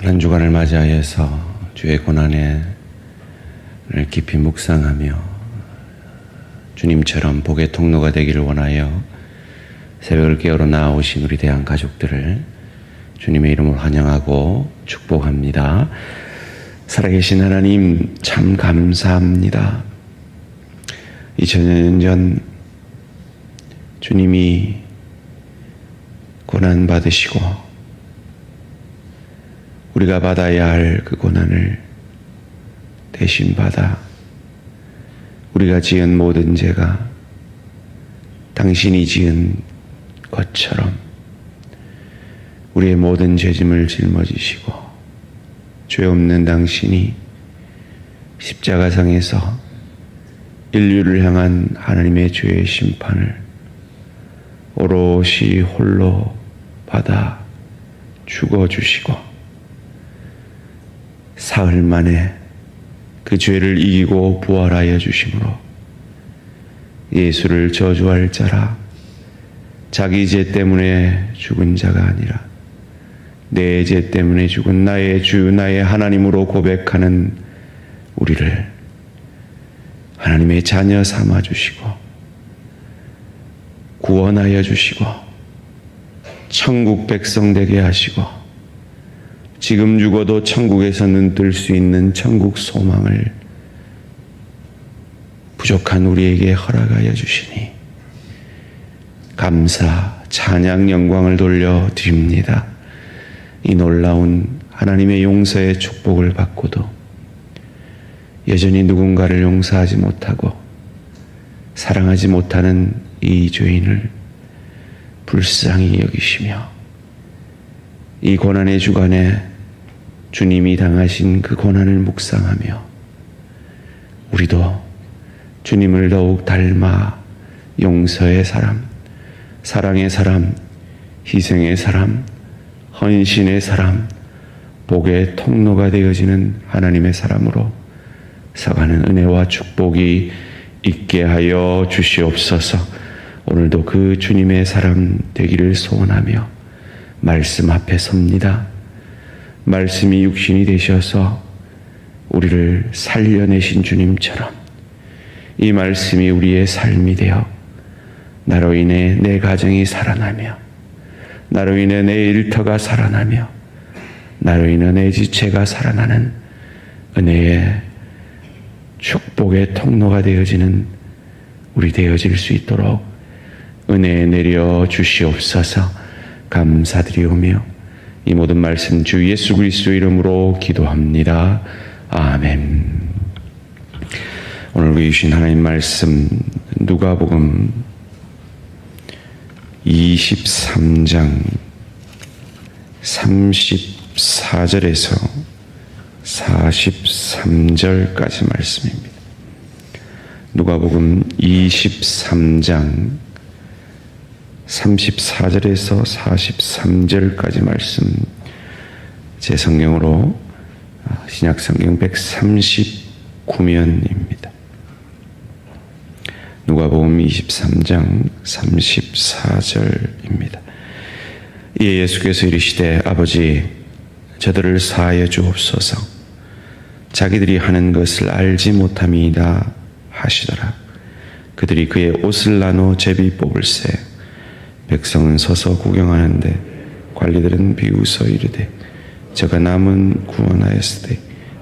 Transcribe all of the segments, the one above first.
한 주간을 맞이하여서 주의 고난을 깊이 묵상하며 주님처럼 복의 통로가 되기를 원하여 새벽을 깨우러 나오신 우리 대한 가족들을 주님의 이름으로 환영하고 축복합니다. 살아계신 하나님 참 감사합니다. 2000년 전 주님이 고난 받으시고 우리가 받아야 할 그 고난을 대신 받아 우리가 지은 모든 죄가 당신이 지은 것처럼 우리의 모든 죄짐을 짊어지시고 죄 없는 당신이 십자가상에서 인류를 향한 하나님의 죄의 심판을 오롯이 홀로 받아 죽어주시고 사흘 만에 그 죄를 이기고 부활하여 주심으로 예수를 저주할 자라 자기 죄 때문에 죽은 자가 아니라 내 죄 때문에 죽은 나의 주 나의 하나님으로 고백하는 우리를 하나님의 자녀 삼아 주시고 구원하여 주시고 천국 백성 되게 하시고 지금 죽어도 천국에서 눈뜰 수 있는 천국 소망을 부족한 우리에게 허락하여 주시니 감사, 찬양, 영광을 돌려드립니다. 이 놀라운 하나님의 용서의 축복을 받고도 여전히 누군가를 용서하지 못하고 사랑하지 못하는 이 죄인을 불쌍히 여기시며 이 고난의 주간에 주님이 당하신 그 고난을 묵상하며 우리도 주님을 더욱 닮아 용서의 사람, 사랑의 사람, 희생의 사람, 헌신의 사람, 복의 통로가 되어지는 하나님의 사람으로 서가는 은혜와 축복이 있게 하여 주시옵소서. 오늘도 그 주님의 사람 되기를 소원하며 말씀 앞에 섭니다. 말씀이 육신이 되셔서 우리를 살려내신 주님처럼 이 말씀이 우리의 삶이 되어 나로 인해 내 가정이 살아나며 나로 인해 내 일터가 살아나며 나로 인해 내 지체가 살아나는 은혜의 축복의 통로가 되어지는 우리 되어질 수 있도록 은혜 내려 주시옵소서. 감사드리오며 이 모든 말씀 주 예수 그리스도 이름으로 기도합니다. 아멘. 오늘 우리 주신 하나님 말씀 누가복음 23장 34절에서 43절까지 말씀입니다. 누가복음 23장 34절에서 43절까지 말씀 제 성경으로 신약성경 139면입니다. 누가복음 23장 34절입니다. 이에 예수께서 이르시되 아버지 저들을 사하여 주옵소서. 자기들이 하는 것을 알지 못함이다 하시더라. 그들이 그의 옷을 나누어 제비 뽑을세. 백성은 서서 구경하는데 관리들은 비웃어 이르되 저가 남은 구원하였으되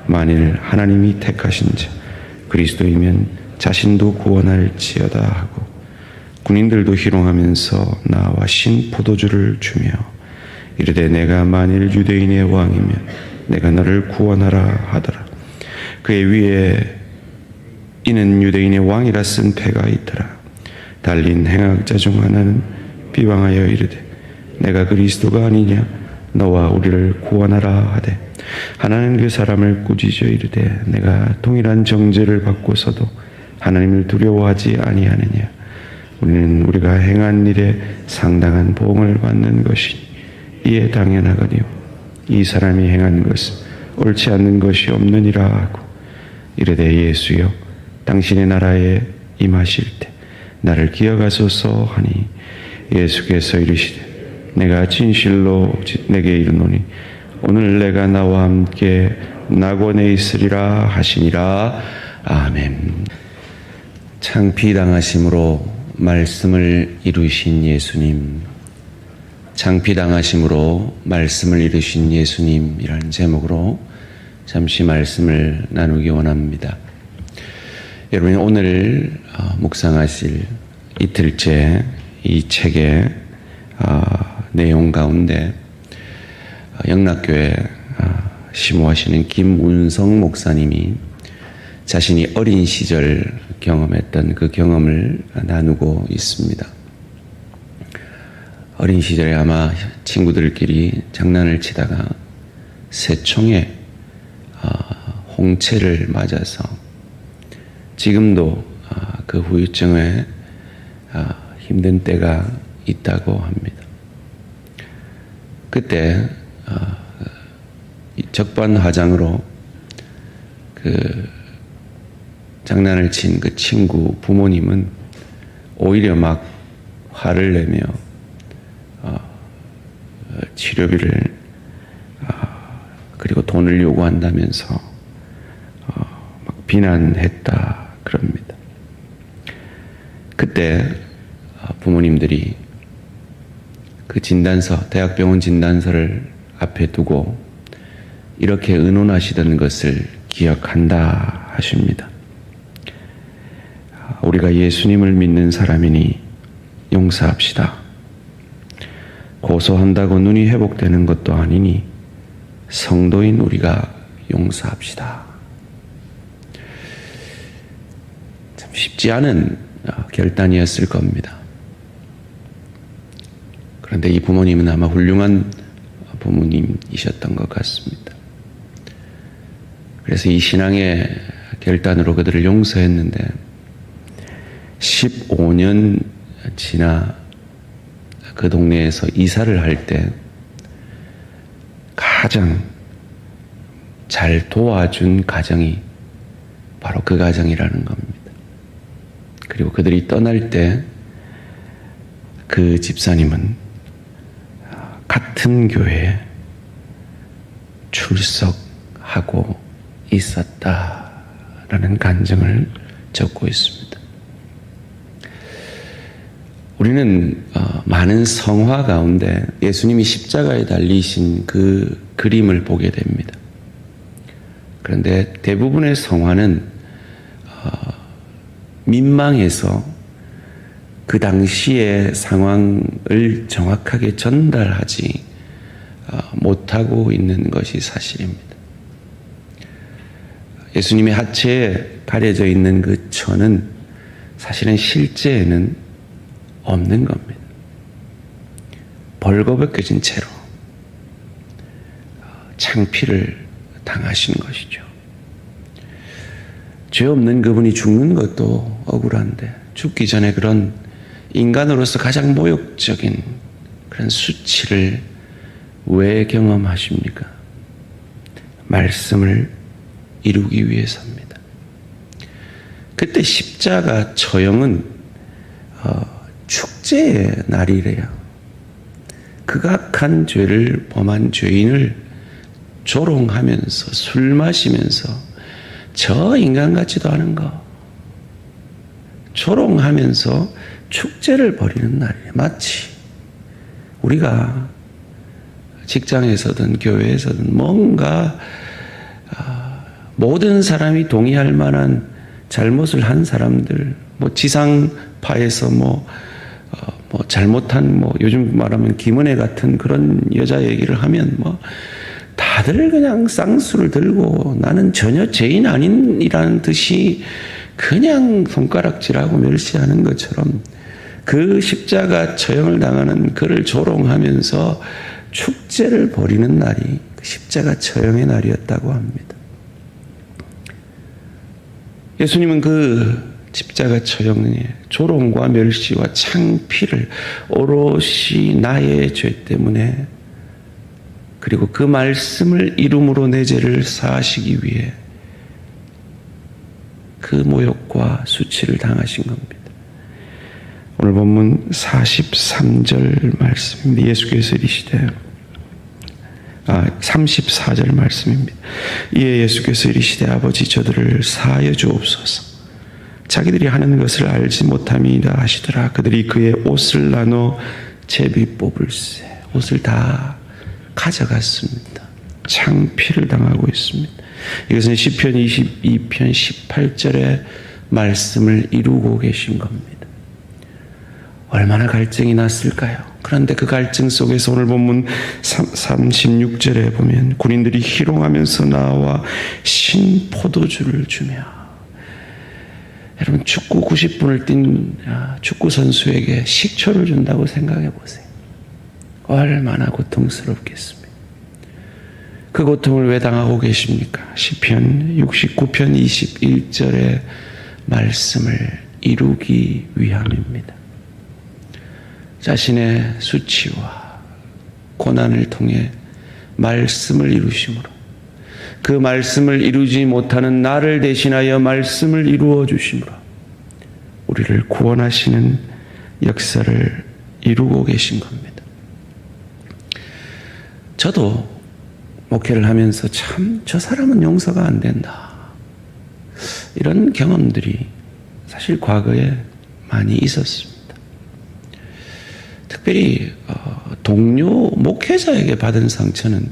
만일 하나님이 택하신 자 그리스도이면 자신도 구원할지어다 하고 군인들도 희롱하면서 나와 신 포도주를 주며 이르되 내가 만일 유대인의 왕이면 내가 너를 구원하라 하더라. 그의 위에 이는 유대인의 왕이라 쓴 패가 있더라. 달린 행악자 중 하나는 비방하여 이르되 내가 그리스도가 아니냐 너와 우리를 구원하라 하되 하나는 그 사람을 꾸짖어 이르되 내가 동일한 정죄를 받고서도 하나님을 두려워하지 아니하느냐. 우리는 우리가 행한 일에 상당한 보응을 받는 것이니 이에 당연하거니와 이 사람이 행한 것은 옳지 않는 것이 없느니라 하고 이르되 예수여 당신의 나라에 임하실 때 나를 기억하소서 하니 예수께서 이르시되 내가 진실로 내게 이르노니 오늘 내가 나와 함께 낙원에 있으리라 하시니라. 아멘. 창피당하심으로 말씀을 이루신 예수님, 창피당하심으로 말씀을 이루신 예수님이라는 제목으로 잠시 말씀을 나누기 원합니다. 여러분, 오늘 묵상하실 이틀째 이 책의 내용 가운데 영락교회 심호하시는 김운성 목사님이 자신이 어린 시절 경험했던 그 경험을 나누고 있습니다. 어린 시절에 아마 친구들끼리 장난을 치다가 새총에 홍채를 맞아서 지금도 그 후유증에 힘든 때가 있다고 합니다. 그때 적반하장으로 그 장난을 친 그 친구 부모님은 오히려 막 화를 내며 치료비를 그리고 돈을 요구한다면서 막 비난했다 그럽니다. 그때 부모님들이 그 진단서, 대학병원 진단서를 앞에 두고 이렇게 의논하시던 것을 기억한다 하십니다. 우리가 예수님을 믿는 사람이니 용서합시다. 고소한다고 눈이 회복되는 것도 아니니 성도인 우리가 용서합시다. 참 쉽지 않은 결단이었을 겁니다. 그런데 이 부모님은 아마 훌륭한 부모님이셨던 것 같습니다. 그래서 이 신앙의 결단으로 그들을 용서했는데 15년 지나 그 동네에서 이사를 할 때 가장 잘 도와준 가정이 바로 그 가정이라는 겁니다. 그리고 그들이 떠날 때 그 집사님은 같은 교회에 출석하고 있었다라는 간증을 적고 있습니다. 우리는 많은 성화 가운데 예수님이 십자가에 달리신 그 그림을 보게 됩니다. 그런데 대부분의 성화는 민망해서 그 당시의 상황을 정확하게 전달하지 못하고 있는 것이 사실입니다. 예수님의 하체에 가려져 있는 그 천은 사실은 실제에는 없는 겁니다. 벌거벗겨진 채로 창피를 당하신 것이죠. 죄 없는 그분이 죽는 것도 억울한데 죽기 전에 그런 인간으로서 가장 모욕적인 그런 수치를 왜 경험하십니까? 말씀을 이루기 위해서입니다. 그때 십자가 처형은 축제의 날이래요. 극악한 죄를 범한 죄인을 조롱하면서 술 마시면서 저 인간 같지도 않은 거 조롱하면서 축제를 벌이는 날이에요. 마치 우리가 직장에서든 교회에서든 뭔가 모든 사람이 동의할 만한 잘못을 한 사람들, 지상파에서 잘못한 요즘 말하면 김은혜 같은 그런 여자 얘기를 하면 다들 그냥 쌍수를 들고 나는 전혀 죄인 아닌이라는 듯이 그냥 손가락질하고 멸시하는 것처럼 그 십자가 처형을 당하는 그를 조롱하면서 축제를 벌이는 날이 그 십자가 처형의 날이었다고 합니다. 예수님은 그 십자가 처형의 조롱과 멸시와 창피를 오롯이 나의 죄 때문에 그리고 그 말씀을 이름으로 내 죄를 사하시기 위해 그 모욕과 수치를 당하신 겁니다. 오늘 본문 43절 말씀입니다. 예수께서 이르시되 34절 말씀입니다. 이에 예수께서 이르시되 아버지 저들을 사하여 주옵소서. 자기들이 하는 것을 알지 못함이다 하시더라. 그들이 그의 옷을 나눠 제비 뽑을세. 옷을 다 가져갔습니다. 창피를 당하고 있습니다. 이것은 시편 22편 18절의 말씀을 이루고 계신 겁니다. 얼마나 갈증이 났을까요? 그런데 그 갈증 속에서 오늘 본문 36절에 보면 군인들이 희롱하면서 나와 신포도주를 주며, 여러분 축구 90분을 뛴 축구 선수에게 식초를 준다고 생각해 보세요. 얼마나 고통스럽겠습니까? 그 고통을 왜 당하고 계십니까? 시편 69편 21절의 말씀을 이루기 위함입니다. 자신의 수치와 고난을 통해 말씀을 이루심으로, 그 말씀을 이루지 못하는 나를 대신하여 말씀을 이루어 주심으로 우리를 구원하시는 역사를 이루고 계신 겁니다. 저도 목회를 하면서 참 저 사람은 용서가 안 된다, 이런 경험들이 사실 과거에 많이 있었습니다. 특별히 동료 목회자에게 받은 상처는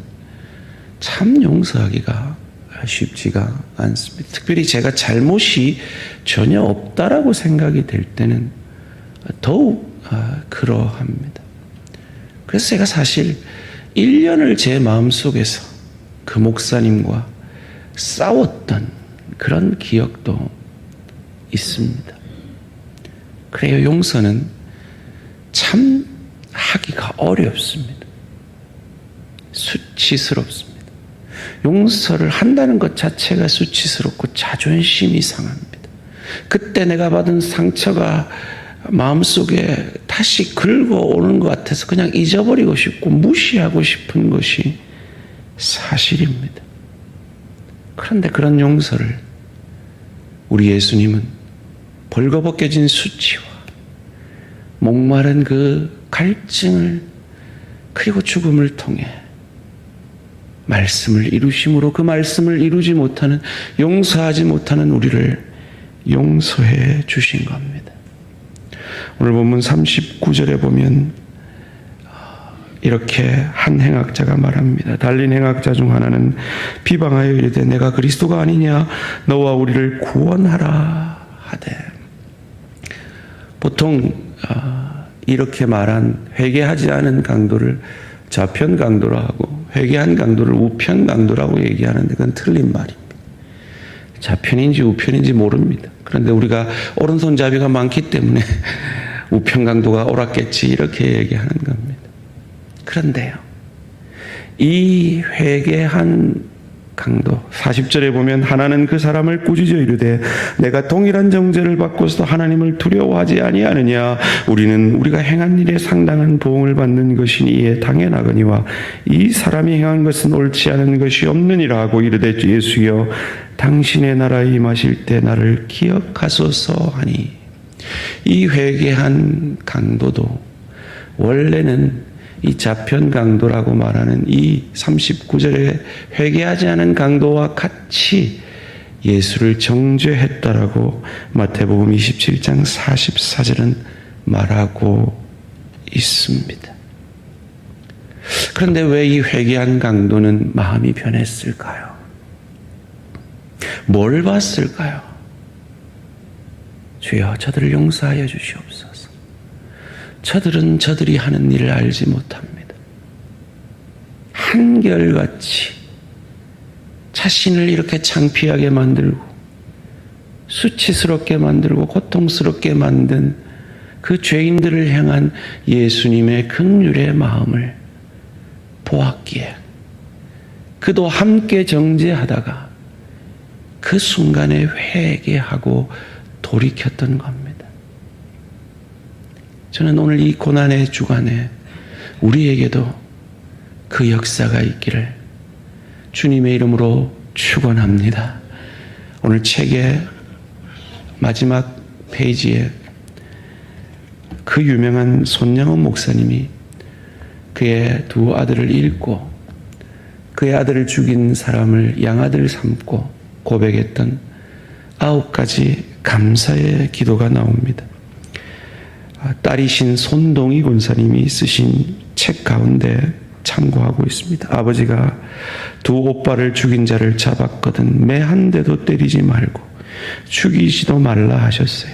참 용서하기가 쉽지가 않습니다. 특별히 제가 잘못이 전혀 없다라고 생각이 될 때는 더욱 그러합니다. 그래서 제가 사실 1년을 제 마음속에서 그 목사님과 싸웠던 그런 기억도 있습니다. 그래요, 용서는 참 하기가 어렵습니다. 수치스럽습니다. 용서를 한다는 것 자체가 수치스럽고 자존심이 상합니다. 그때 내가 받은 상처가 마음속에 다시 긁어오는 것 같아서 그냥 잊어버리고 싶고 무시하고 싶은 것이 사실입니다. 그런데 그런 용서를 우리 예수님은 벌거벗겨진 수치와 목마른 그 갈증을 그리고 죽음을 통해 말씀을 이루심으로 그 말씀을 이루지 못하는, 용서하지 못하는 우리를 용서해 주신 겁니다. 오늘 본문 39절에 보면 이렇게 한 행악자가 말합니다. 달린 행악자 중 하나는 비방하여 이르되 내가 그리스도가 아니냐, 너와 우리를 구원하라 하되. 보통 이렇게 말한 회개하지 않은 강도를 좌편 강도로 하고 회개한 강도를 우편 강도라고 얘기하는데 그건 틀린 말입니다. 좌편인지 우편인지 모릅니다. 그런데 우리가 오른손잡이가 많기 때문에 우편 강도가 옳았겠지 이렇게 얘기하는 겁니다. 그런데요, 이 회개한 강도 40절에 보면 하나는 그 사람을 꾸짖어 이르되 내가 동일한 정죄를 받고서도 하나님을 두려워하지 아니하느냐, 우리가 행한 일에 상당한 보응을 받는 것이니 이에 당연하거니와 이 사람이 행한 것은 옳지 않은 것이 없느니라 하고 이르되 예수여 당신의 나라에 임하실 때 나를 기억하소서 하니. 이 회개한 강도도 원래는 이 좌편 강도라고 말하는 이 39절에 회개하지 않은 강도와 같이 예수를 정죄했다라고 마태복음 27장 44절은 말하고 있습니다. 그런데 왜 이 회개한 강도는 마음이 변했을까요? 뭘 봤을까요? 주여 저들을 용서하여 주시옵소서. 저들은 저들이 하는 일을 알지 못합니다. 한결같이 자신을 이렇게 창피하게 만들고 수치스럽게 만들고 고통스럽게 만든 그 죄인들을 향한 예수님의 긍휼의 마음을 보았기에 그도 함께 정죄하다가 그 순간에 회개하고 돌이켰던 겁니다. 저는 오늘 이 고난의 주간에 우리에게도 그 역사가 있기를 주님의 이름으로 축원합니다. 오늘 책의 마지막 페이지에 그 유명한 손영원 목사님이 그의 두 아들을 잃고 그의 아들을 죽인 사람을 양아들 삼고 고백했던 9가지 감사의 기도가 나옵니다. 딸이신 손동희 권사님이 쓰신 책 가운데 참고하고 있습니다. 아버지가 두 오빠를 죽인 자를 잡았거든 매 한 대도 때리지 말고 죽이지도 말라 하셨어요.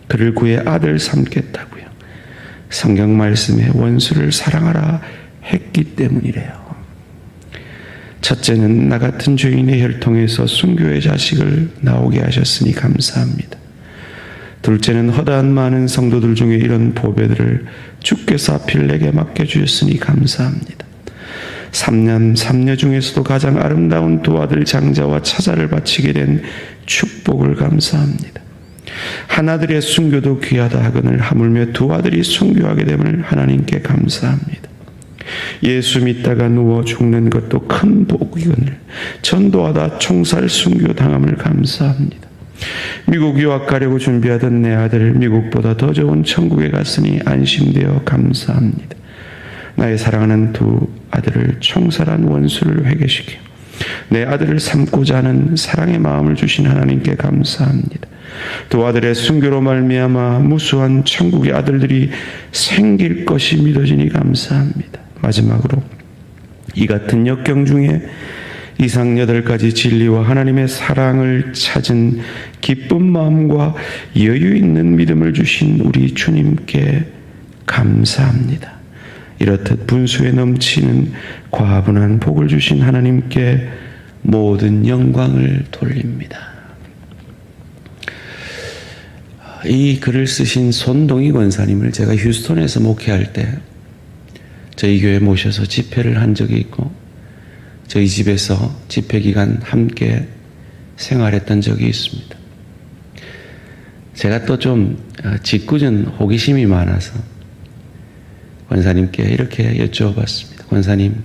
그를 그의 아들 삼겠다고요. 성경 말씀에 원수를 사랑하라 했기 때문이래요. 첫째는 나 같은 죄인의 혈통에서 순교의 자식을 나오게 하셨으니 감사합니다. 둘째는 허다한 많은 성도들 중에 이런 보배들을 주께서 하필 내게 맡겨주셨으니 감사합니다. 삼녀 중에서도 가장 아름다운 두 아들 장자와 차자를 바치게 된 축복을 감사합니다. 하나들의 순교도 귀하다 하거늘 하물며 두 아들이 순교하게 됨을 하나님께 감사합니다. 예수 믿다가 누워 죽는 것도 큰 복이거늘 전도하다 총살 순교 당함을 감사합니다. 미국 유학 가려고 준비하던 내 아들 미국보다 더 좋은 천국에 갔으니 안심되어 감사합니다. 나의 사랑하는 두 아들을 총살한 원수를 회개시켜 내 아들을 삼고자 하는 사랑의 마음을 주신 하나님께 감사합니다. 두 아들의 순교로 말미암아 무수한 천국의 아들들이 생길 것이 믿어지니 감사합니다. 마지막으로 이 같은 역경 중에 이상 8가지 진리와 하나님의 사랑을 찾은 기쁜 마음과 여유 있는 믿음을 주신 우리 주님께 감사합니다. 이렇듯 분수에 넘치는 과분한 복을 주신 하나님께 모든 영광을 돌립니다. 이 글을 쓰신 손동희 권사님을 제가 휴스턴에서 목회할 때 저희 교회에 모셔서 집회를 한 적이 있고 저희 집에서 집회 기간 함께 생활했던 적이 있습니다. 제가 또 좀 짓궂은 호기심이 많아서 권사님께 이렇게 여쭤봤습니다. 권사님,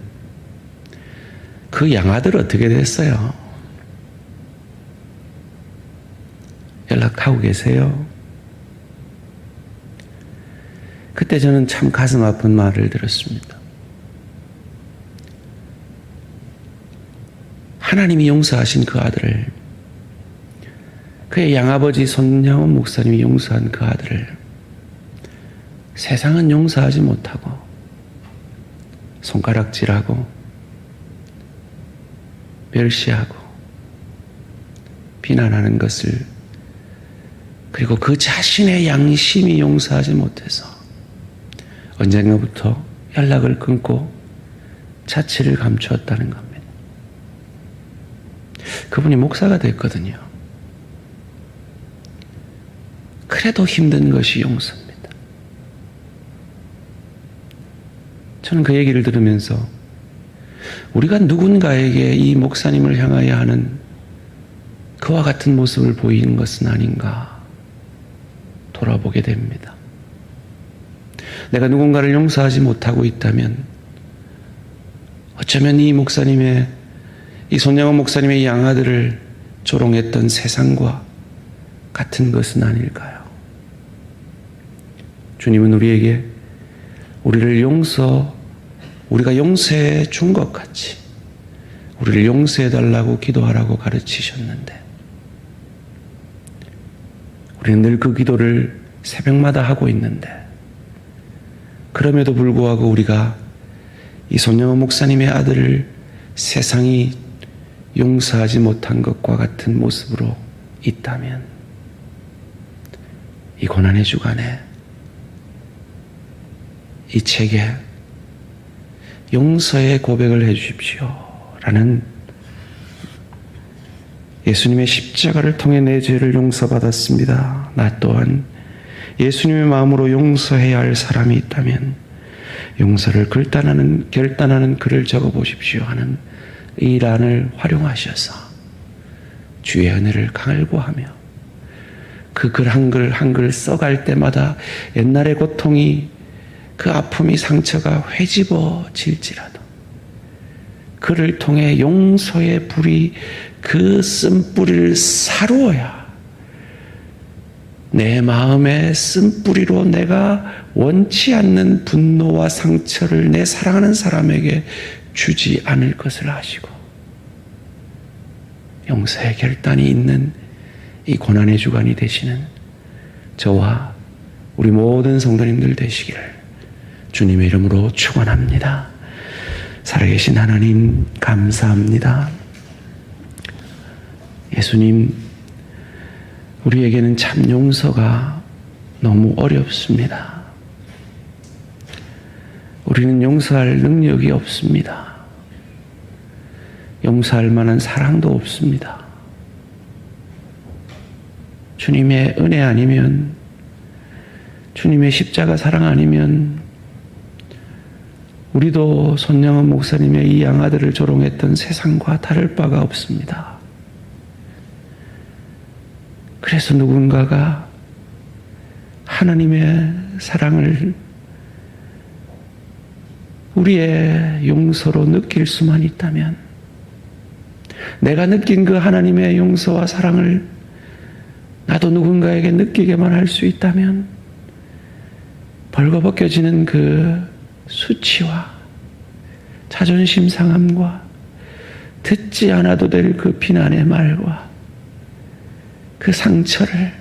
그 양아들 어떻게 됐어요? 연락하고 계세요? 그때 저는 참 가슴 아픈 말을 들었습니다. 하나님이 용서하신 그 아들을, 그의 양아버지 손양원 목사님이 용서한 그 아들을 세상은 용서하지 못하고 손가락질하고 멸시하고 비난하는 것을, 그리고 그 자신의 양심이 용서하지 못해서 언젠가부터 연락을 끊고 자취를 감추었다는 겁니다. 그분이 목사가 됐거든요. 그래도 힘든 것이 용서입니다. 저는 그 얘기를 들으면서 우리가 누군가에게 이 목사님을 향하여 하는 그와 같은 모습을 보이는 것은 아닌가 돌아보게 됩니다. 내가 누군가를 용서하지 못하고 있다면 어쩌면 이 목사님의, 이 손양원 목사님의 양아들을 조롱했던 세상과 같은 것은 아닐까요? 주님은 우리에게 우리가 용서해 준 것 같이 우리를 용서해 달라고 기도하라고 가르치셨는데 우리는 늘 그 기도를 새벽마다 하고 있는데, 그럼에도 불구하고 우리가 이 손양원 목사님의 아들을 세상이 용서하지 못한 것과 같은 모습으로 있다면 이 고난의 주간에 이 책에 용서의 고백을 해 주십시오 라는, 예수님의 십자가를 통해 내 죄를 용서받았습니다, 나 또한 예수님의 마음으로 용서해야 할 사람이 있다면 용서를 결단하는 글을 적어보십시오 하는 이 란을 활용하셔서 주의 은혜를 강을구하며 그 글 한글 써갈 때마다 옛날의 고통이, 그 아픔이, 상처가 회집어질지라도 그를 통해 용서의 불이 그 쓴뿌리를 사루어야 내 마음의 쓴뿌리로 내가 원치 않는 분노와 상처를 내 사랑하는 사람에게 주지 않을 것을 아시고 용서의 결단이 있는 이 고난의 주간이 되시는 저와 우리 모든 성도님들 되시기를 주님의 이름으로 축원합니다. 살아계신 하나님 감사합니다. 예수님, 우리에게는 참 용서가 너무 어렵습니다. 우리는 용서할 능력이 없습니다. 용서할 만한 사랑도 없습니다. 주님의 은혜 아니면, 주님의 십자가 사랑 아니면 우리도 손영은 목사님의 이 양아들을 조롱했던 세상과 다를 바가 없습니다. 그래서 누군가가 하나님의 사랑을 우리의 용서로 느낄 수만 있다면, 내가 느낀 그 하나님의 용서와 사랑을 나도 누군가에게 느끼게만 할 수 있다면, 벌거벗겨지는 그 수치와 자존심 상함과 듣지 않아도 될 그 비난의 말과 그 상처를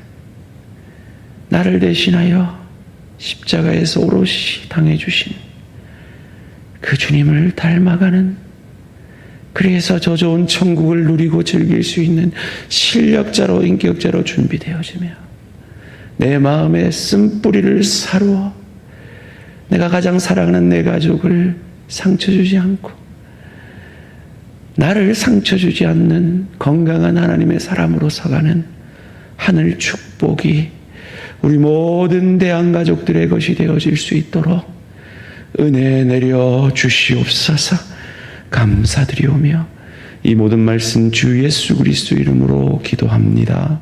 나를 대신하여 십자가에서 오롯이 당해주신 그 주님을 닮아가는, 그래서 저 좋은 천국을 누리고 즐길 수 있는 실력자로, 인격자로 준비되어지며 내 마음의 쓴뿌리를 사루어 내가 가장 사랑하는 내 가족을 상처 주지 않고 나를 상처 주지 않는 건강한 하나님의 사람으로 서가는 하늘 축복이 우리 모든 대한가족들의 것이 되어질 수 있도록 은혜 내려 주시옵소서. 감사드리오며 이 모든 말씀 주 예수 그리스도 이름으로 기도합니다.